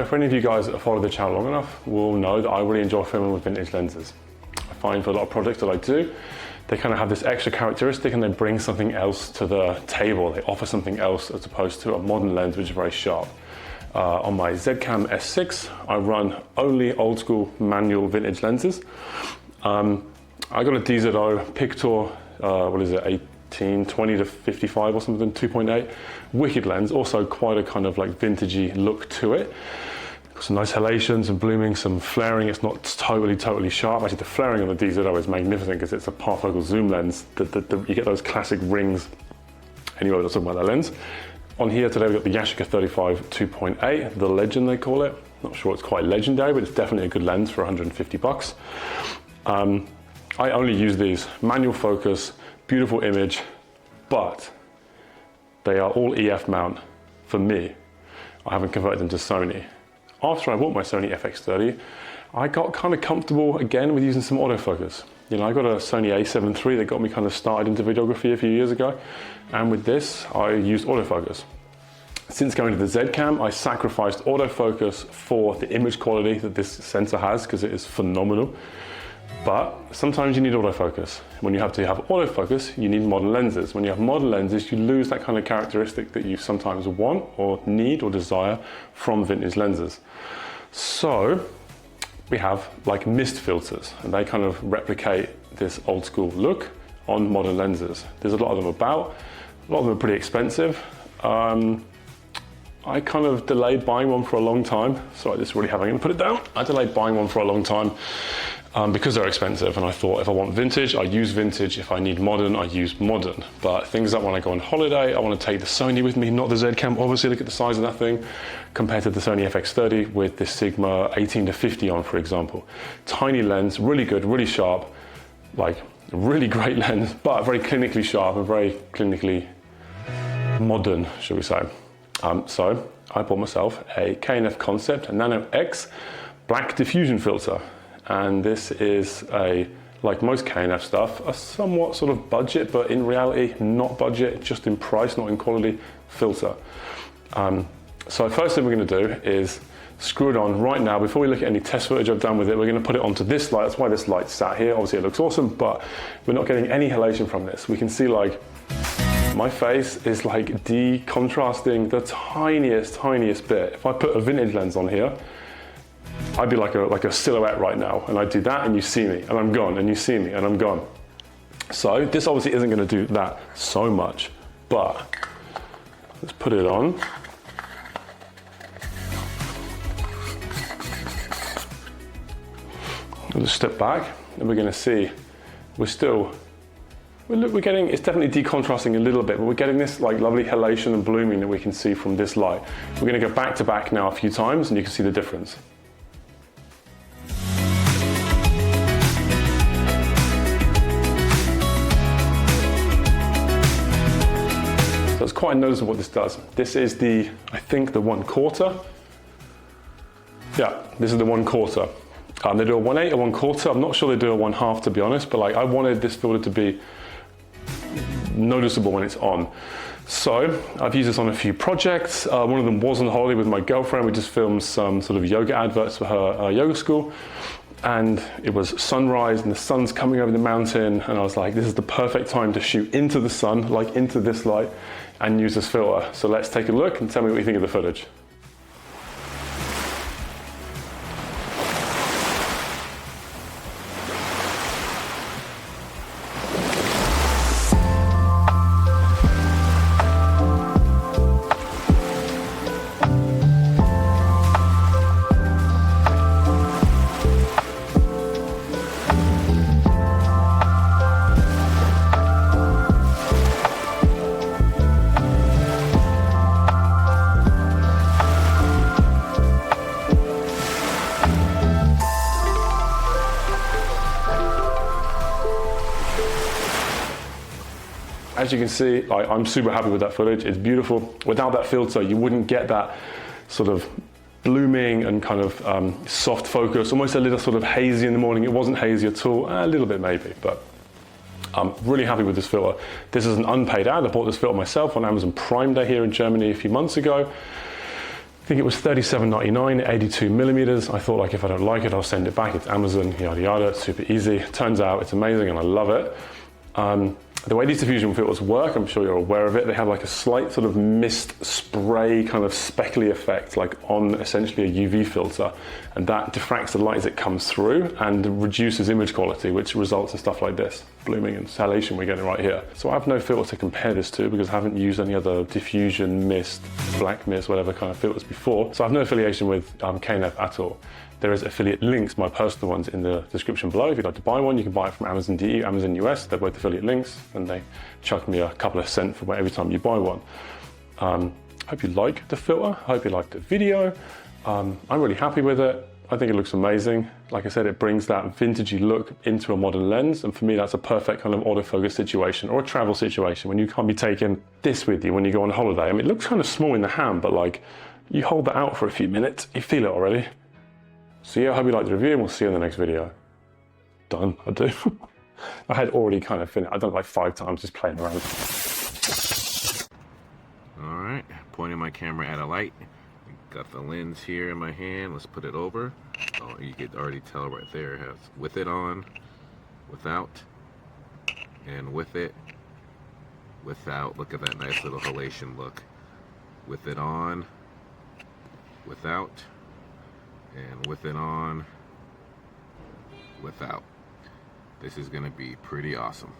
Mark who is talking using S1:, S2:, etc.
S1: So for any of you guys that have followed the channel long enough will know that I really enjoy filming with vintage lenses. I find for a lot of projects that I do, they kind of have this extra characteristic and they bring something else to the table. They offer something else as opposed to a modern lens which is very sharp. On my Zcam S6, I run only old school manual vintage lenses. I got a DZO Pictor, what is it, 1820 to 55 or something, 2.8. Wicked lens, also quite a kind of like vintagey look to it. Got some nice halations and blooming, some flaring. It's not totally sharp. Actually, the flaring on the DZO is magnificent because it's a parfocal zoom lens. You get those classic rings. Anyway, let's talk about that lens. On here today, we've got the Yashica 35 2.8, the Legend they call it. Not sure it's quite legendary, but it's definitely a good lens for 150 bucks. I only use these, manual focus, beautiful image, but they are all EF mount for me. I haven't converted them to Sony. After I bought my Sony FX30, I got kind of comfortable again with using some autofocus. You know, I got a Sony A7 III that got me kind of started into videography a few years ago. And with this, I used autofocus. Since going to the Zcam, I sacrificed autofocus for the image quality that this sensor has because it is phenomenal. But sometimes you need autofocus. When you have to have autofocus, you need modern lenses. When you have modern lenses, you lose that kind of characteristic that you sometimes want or need or desire from vintage lenses. So we have like mist filters, and they kind of replicate this old school look on modern lenses. There's a lot of them about. A lot of them are pretty expensive. I kind of delayed buying one for a long time. Sorry, this is really heavy. I'm gonna put it down. I delayed buying one for a long time because they're expensive, and I thought if I want vintage, I use vintage. If I need modern, I use modern. But things like when I go on holiday, I want to take the Sony with me, not the Zcam. Obviously, look at the size of that thing compared to the Sony FX30 with this Sigma 18 to 50 on, for example. Tiny lens, really good, really sharp, like really great lens, but very clinically sharp and very clinically modern, shall we say. So I bought myself a K&F Concept, a Nano-X black diffusion filter. And this is like most K&F stuff, a somewhat sort of budget, but in reality, not budget, just in price, not in quality, filter. So first thing we're gonna do is screw it on right now. Before we look at any test footage I've done with it, we're gonna put it onto this light. That's why this light's sat here. Obviously it looks awesome, but we're not getting any halation from this. We can see like, my face is like de-contrasting the tiniest bit. If I put a vintage lens on here, I'd be like a silhouette right now, and I do that and you see me, and I'm gone, and you see me, and I'm gone. So this obviously isn't gonna do that so much, but let's put it on. I'll just step back, and we're gonna see, we're getting, it's definitely decontrasting a little bit, but we're getting this like lovely halation and blooming that we can see from this light. We're gonna go back to back now a few times, and you can see the difference. So it's quite noticeable what this does. This is I think the 1/4. Yeah, this is the 1/4. They do a 1/8, a 1/4. I'm not sure they do a 1/2 to be honest, but like I wanted this filter to be noticeable when it's on. So I've used this on a few projects. One of them was on holiday with my girlfriend. We just filmed some sort of yoga adverts for her yoga school. And it was sunrise and the sun's coming over the mountain. And I was like, this is the perfect time to shoot into the sun, like into this light, and use this filter. So let's take a look and tell me what you think of the footage. As you can see, I'm super happy with that footage. It's beautiful. Without that filter, you wouldn't get that sort of blooming and kind of soft focus, almost a little sort of hazy in the morning. It wasn't hazy at all, a little bit maybe, but I'm really happy with this filter. This is an unpaid ad. I bought this filter myself on Amazon Prime Day here in Germany a few months ago. think it was $37.99, 82 millimeters. I thought, like, if I don't like it, I'll send it back. It's Amazon, yada yada, it's super easy. Turns out it's amazing and I love it. The way these diffusion filters work, I'm sure you're aware of it, they have like a slight sort of mist spray kind of speckly effect, like on essentially a UV filter, and that diffracts the light as it comes through and reduces image quality, which results in stuff like this, blooming and salation we're getting right here. So I have no filter to compare this to because I haven't used any other diffusion mist, black mist, whatever kind of filters before. So I have no affiliation with KNF at all. There is affiliate links, my personal ones, in the description below. If you'd like to buy one, you can buy it from Amazon DE, Amazon US. They're both affiliate links, and they chuck me a couple of cents for every time you buy one. Hope you like the filter. Hope you like the video. I'm really happy with it. I think it looks amazing. Like I said, it brings that vintagey look into a modern lens, and for me, that's a perfect kind of autofocus situation or a travel situation when you can't be taking this with you when you go on holiday. I mean, it looks kind of small in the hand, but like, you hold that out for a few minutes, you feel it already. So yeah, I hope you liked the review, and we'll see you in the next video. Done, I do. I had already kind of finished. I've done it like 5 times just playing around.
S2: All right, pointing my camera at a light. Got the lens here in my hand. Let's put it over. Oh, you can already tell right there. It has with it on, without, and with it, without. Look at that nice little halation look. With it on, without, and with it on, without. This is going to be pretty awesome.